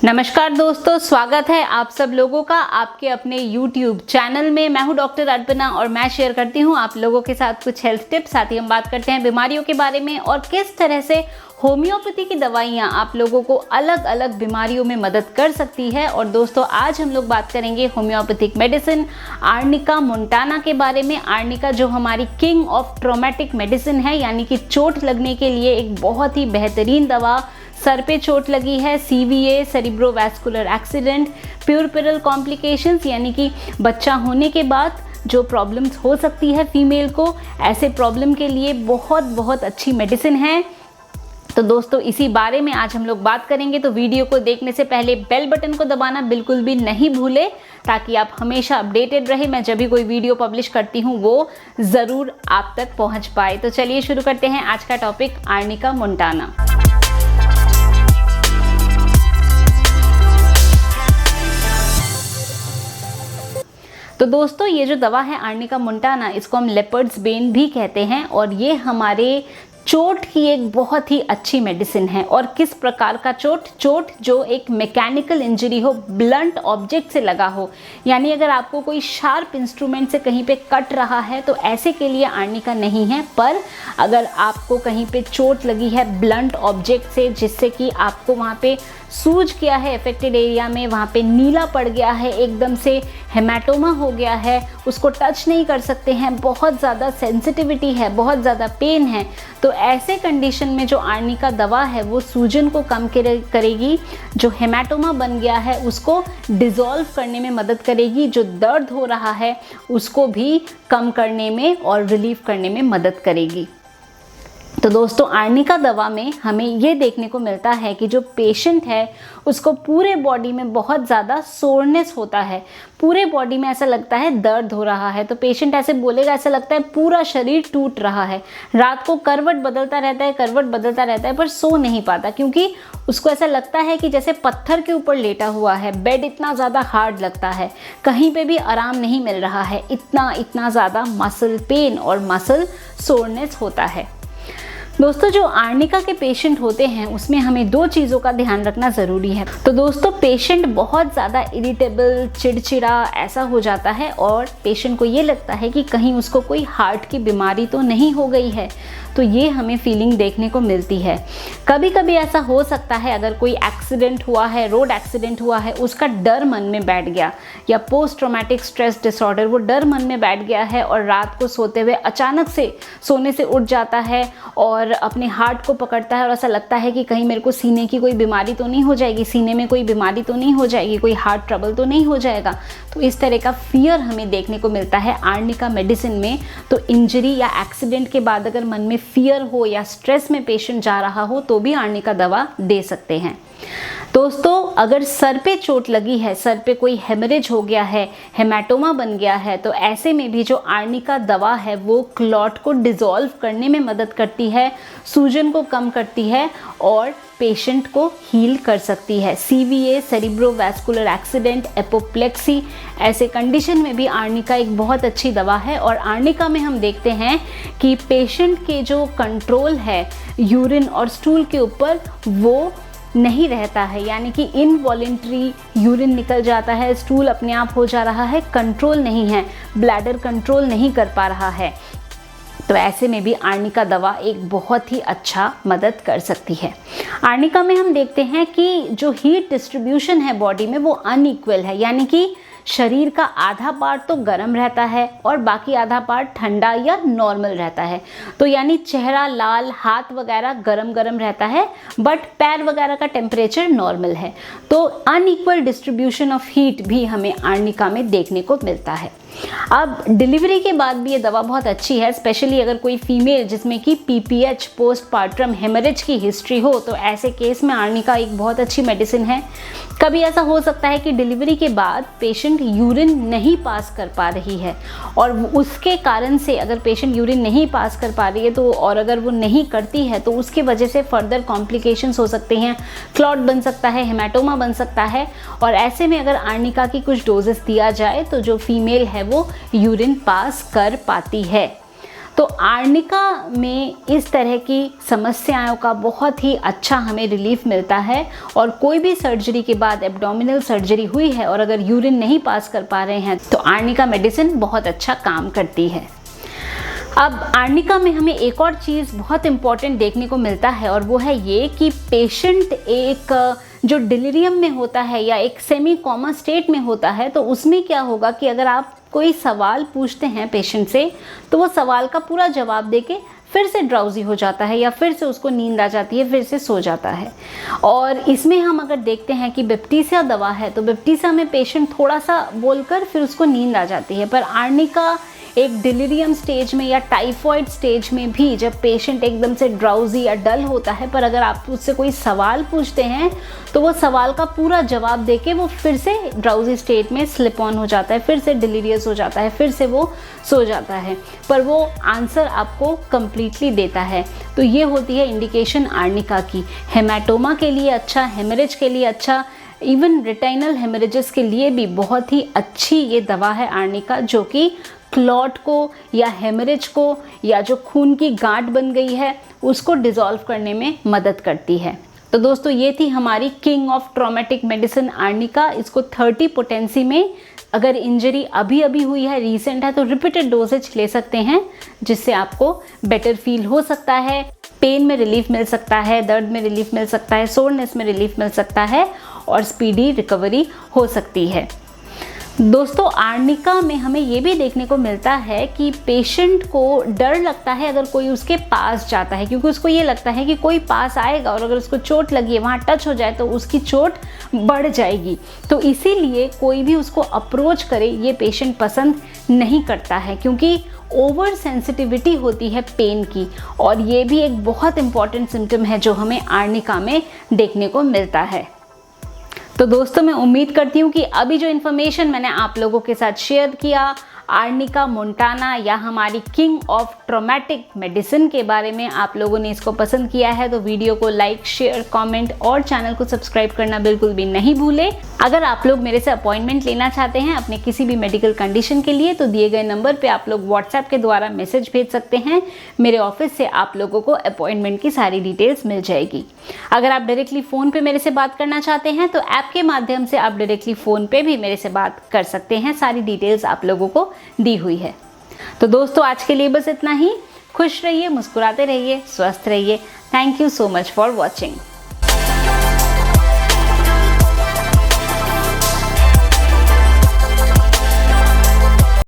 नमस्कार दोस्तों, स्वागत है आप सब लोगों का आपके अपने YouTube चैनल में। मैं हूं डॉक्टर अर्पणा और मैं शेयर करती हूं आप लोगों के साथ कुछ हेल्थ टिप्स। साथ ही हम बात करते हैं बीमारियों के बारे में और किस तरह से होम्योपैथी की दवाइयां आप लोगों को अलग अलग बीमारियों में मदद कर सकती है। और दोस्तों, आज हम लोग बात करेंगे होम्योपैथिक मेडिसिन आर्निका मोंटाना के बारे में। आर्निका जो हमारी किंग ऑफ ट्रॉमेटिक मेडिसिन है, यानी कि चोट लगने के लिए एक बहुत ही बेहतरीन दवा। सर पे चोट लगी है, CVA सेरिब्रोवैस्कुलर एक्सीडेंट, प्यूरपेरल कॉम्प्लिकेशंस यानी कि बच्चा होने के बाद जो प्रॉब्लम्स हो सकती है फीमेल को, ऐसे प्रॉब्लम के लिए बहुत अच्छी मेडिसिन है। तो दोस्तों, इसी बारे में आज हम लोग बात करेंगे। तो वीडियो को देखने से पहले बेल बटन को दबाना बिल्कुल भी नहीं भूले, ताकि आप हमेशा अपडेटेड रहे। मैं जब भी कोई वीडियो पब्लिश करती हूँ वो ज़रूर आप तक पहुँच पाए। तो चलिए शुरू करते हैं आज का टॉपिक, आर्निका मोंटाना। तो दोस्तों, ये जो दवा है आर्निका मोंटाना, इसको हम लेपर्ड्स बेन भी कहते हैं और ये हमारे चोट की एक बहुत ही अच्छी मेडिसिन है। और किस प्रकार का चोट जो एक मैकेनिकल इंजरी हो, ब्लंट ऑब्जेक्ट से लगा हो, यानी अगर आपको कोई शार्प इंस्ट्रूमेंट से कहीं पे कट रहा है तो ऐसे के लिए आर्निका नहीं है। पर अगर आपको कहीं पे चोट लगी है ब्लंट ऑब्जेक्ट से, जिससे कि आपको वहाँ पे सूज गया है अफेक्टेड एरिया में, वहाँ पे नीला पड़ गया है, एकदम से हेमाटोमा हो गया है, उसको टच नहीं कर सकते हैं, बहुत ज़्यादा सेंसिटिविटी है, बहुत ज़्यादा पेन है, तो ऐसे कंडीशन में जो आर्निका दवा है वो सूजन को कम करेगी, जो हेमाटोमा बन गया है उसको डिज़ोल्व करने में मदद करेगी, जो दर्द हो रहा है उसको भी कम करने में और रिलीफ करने में मदद करेगी। तो दोस्तों, आर्निका दवा में हमें ये देखने को मिलता है कि जो पेशेंट है उसको पूरे बॉडी में बहुत ज़्यादा सोरनेस होता है, पूरे बॉडी में ऐसा लगता है दर्द हो रहा है। तो पेशेंट ऐसे बोलेगा, ऐसा लगता है पूरा शरीर टूट रहा है। रात को करवट बदलता रहता है पर सो नहीं पाता, क्योंकि उसको ऐसा लगता है कि जैसे पत्थर के ऊपर लेटा हुआ है। बेड इतना ज़्यादा हार्ड लगता है, कहीं पे भी आराम नहीं मिल रहा है, इतना ज़्यादा मसल पेन और मसल सोरनेस होता है। दोस्तों, जो आर्निका के पेशेंट होते हैं उसमें हमें दो चीज़ों का ध्यान रखना ज़रूरी है। तो दोस्तों, पेशेंट बहुत ज़्यादा इरिटेबल, चिड़चिड़ा ऐसा हो जाता है और पेशेंट को ये लगता है कि कहीं उसको कोई हार्ट की बीमारी तो नहीं हो गई है। तो ये हमें फीलिंग देखने को मिलती है। कभी कभी ऐसा हो सकता है, अगर कोई एक्सीडेंट हुआ है, रोड एक्सीडेंट हुआ है, उसका डर मन में बैठ गया, या पोस्ट ट्रॉमेटिक स्ट्रेस डिसऑर्डर, वो डर मन में बैठ गया है और रात को सोते हुए अचानक से सोने से उठ जाता है और अपने हार्ट को पकड़ता है और ऐसा लगता है कि कहीं मेरे को सीने की कोई बीमारी तो नहीं हो जाएगी, सीने में कोई बीमारी तो नहीं हो जाएगी, कोई हार्ट ट्रबल तो नहीं हो जाएगा। तो इस तरह का फियर हमें देखने को मिलता है आर्निका मेडिसिन में। तो इंजरी या एक्सीडेंट के बाद अगर मन में फियर हो या स्ट्रेस में पेशेंट जा रहा हो तो भी आर्निका दवा दे सकते हैं। दोस्तों, अगर सर पे चोट लगी है, सर पे कोई हेमरेज हो गया है, हेमाटोमा बन गया है, तो ऐसे में भी जो आर्निका दवा है वो क्लॉट को डिसॉल्व करने में मदद करती है, सूजन को कम करती है और पेशेंट को हील कर सकती है। CVA सेरिब्रोवैस्कुलर एक्सीडेंट, एपोप्लेक्सी, ऐसे कंडीशन में भी आर्निका एक बहुत अच्छी दवा है। और आर्निका में हम देखते हैं कि पेशेंट के जो कंट्रोल है यूरिन और स्टूल के ऊपर वो नहीं रहता है, यानी कि इनवॉलेंट्री यूरिन निकल जाता है, स्टूल अपने आप हो जा रहा है, कंट्रोल नहीं है, ब्लैडर कंट्रोल नहीं कर पा रहा है। तो ऐसे में भी आर्निका दवा एक बहुत ही अच्छा मदद कर सकती है। आर्निका में हम देखते हैं कि जो हीट डिस्ट्रीब्यूशन है बॉडी में वो अनइक्वल है, यानी कि शरीर का आधा पार्ट तो गर्म रहता है और बाकी आधा पार्ट ठंडा या नॉर्मल रहता है। तो यानी चेहरा लाल, हाथ वगैरह गरम रहता है, बट पैर वगैरह का टेम्परेचर नॉर्मल है। तो अनइक्वल डिस्ट्रीब्यूशन ऑफ हीट भी हमें आर्निका में देखने को मिलता है। अब डिलीवरी के बाद भी ये दवा बहुत अच्छी है, स्पेशली अगर कोई फीमेल जिसमें कि PPH पोस्टपार्टम हेमरेज की हिस्ट्री हो, तो ऐसे केस में आर्निका एक बहुत अच्छी मेडिसिन है। कभी ऐसा हो सकता है कि डिलीवरी के बाद पेशेंट यूरिन नहीं पास कर पा रही है और उसके कारण से, अगर पेशेंट यूरिन नहीं पास कर पा रही है तो, और अगर वो नहीं करती है तो उसकी वजह से फर्दर कॉम्प्लिकेशंस हो सकते हैं, क्लॉट बन सकता है, हेमाटोमा बन सकता है। और ऐसे में अगर आर्निका की कुछ डोजेस दिया जाए तो जो फीमेल है वो यूरिन पास कर पाती है। तो आर्निका में इस तरह की समस्याओं का बहुत ही अच्छा हमें रिलीफ मिलता है। और कोई भी सर्जरी के बाद, एब्डोमिनल सर्जरी हुई है और अगर यूरिन नहीं पास कर पा रहे हैं तो आर्निका मेडिसिन बहुत अच्छा काम करती है। अब आर्निका में हमें एक और चीज़ बहुत इम्पॉर्टेंट देखने को मिलता है और वो है ये कि पेशेंट एक जो डिलीरियम में होता है या एक सेमी कोमा स्टेट में होता है, तो उसमें क्या होगा कि अगर आप कोई सवाल पूछते हैं पेशेंट से तो वो सवाल का पूरा जवाब देके फिर से ड्राउजी हो जाता है या फिर से उसको नींद आ जाती है, फिर से सो जाता है। और इसमें हम अगर देखते हैं कि बेप्टिसिया दवा है तो बेप्टिसिया में पेशेंट थोड़ा सा बोलकर फिर उसको नींद आ जाती है, पर आर्निका एक डिलीरियम स्टेज में या टाइफॉइड स्टेज में भी जब पेशेंट एकदम से ड्राउजी या डल होता है, पर अगर आप उससे कोई सवाल पूछते हैं तो वो सवाल का पूरा जवाब देके वो फिर से ड्राउजी स्टेट में स्लिप ऑन हो जाता है, फिर से डिलीरियस हो जाता है, फिर से वो सो जाता है, पर वो आंसर आपको कंप्लीटली देता है। तो ये होती है इंडिकेशन आर्निका की। हेमाटोमा के लिए अच्छा, हेमरेज के लिए अच्छा, इवन रेटाइनल हेमरेजेस के लिए भी बहुत ही अच्छी ये दवा है आर्निका, जो कि क्लॉट को या हेमरेज को या जो खून की गांठ बन गई है उसको डिसॉल्व करने में मदद करती है। तो दोस्तों ये थी हमारी king of traumatic medicine arnica. इसको 30 पोटेंसी में अगर इंजरी अभी अभी हुई है, रीसेंट है, तो रिपीटेड डोजेज ले सकते हैं, जिससे आपको बेटर फील हो सकता है, पेन में रिलीफ मिल सकता है, दर्द में रिलीफ मिल सकता है, सोरनेस में रिलीफ मिल सकता है और स्पीडी रिकवरी हो सकती है। दोस्तों आर्निका में हमें ये भी देखने को मिलता है कि पेशेंट को डर लगता है अगर कोई उसके पास जाता है, क्योंकि उसको ये लगता है कि कोई पास आएगा और अगर उसको चोट लगी है, वहाँ टच हो जाए तो उसकी चोट बढ़ जाएगी। तो इसीलिए कोई भी उसको अप्रोच करे ये पेशेंट पसंद नहीं करता है, क्योंकि ओवर सेंसिटिविटी होती है पेन की, और ये भी एक बहुत इंपॉर्टेंट सिम्टम है जो हमें आर्निका में देखने को मिलता है। तो दोस्तों मैं उम्मीद करती हूँ कि अभी जो इन्फॉर्मेशन मैंने आप लोगों के साथ शेयर किया आर्निका मोंटाना या हमारी किंग ऑफ ट्रॉमेटिक मेडिसिन के बारे में, आप लोगों ने इसको पसंद किया है तो वीडियो को लाइक, शेयर, कमेंट और चैनल को सब्सक्राइब करना बिल्कुल भी नहीं भूलें। अगर आप लोग मेरे से अपॉइंटमेंट लेना चाहते हैं अपने किसी भी मेडिकल कंडीशन के लिए तो दिए गए नंबर पे आप लोग व्हाट्सएप के द्वारा मैसेज भेज सकते हैं। मेरे ऑफिस से आप लोगों को अपॉइंटमेंट की सारी डिटेल्स मिल जाएगी। अगर आप डायरेक्टली फ़ोन पे मेरे से बात करना चाहते हैं तो ऐप के माध्यम से आप डायरेक्टली फ़ोन पे भी मेरे से बात कर सकते हैं। सारी डिटेल्स आप लोगों को दी हुई है। तो दोस्तों आज के लिए बस इतना ही। खुश रहिए, मुस्कुराते रहिए, स्वस्थ रहिए। Thank you so much for watching.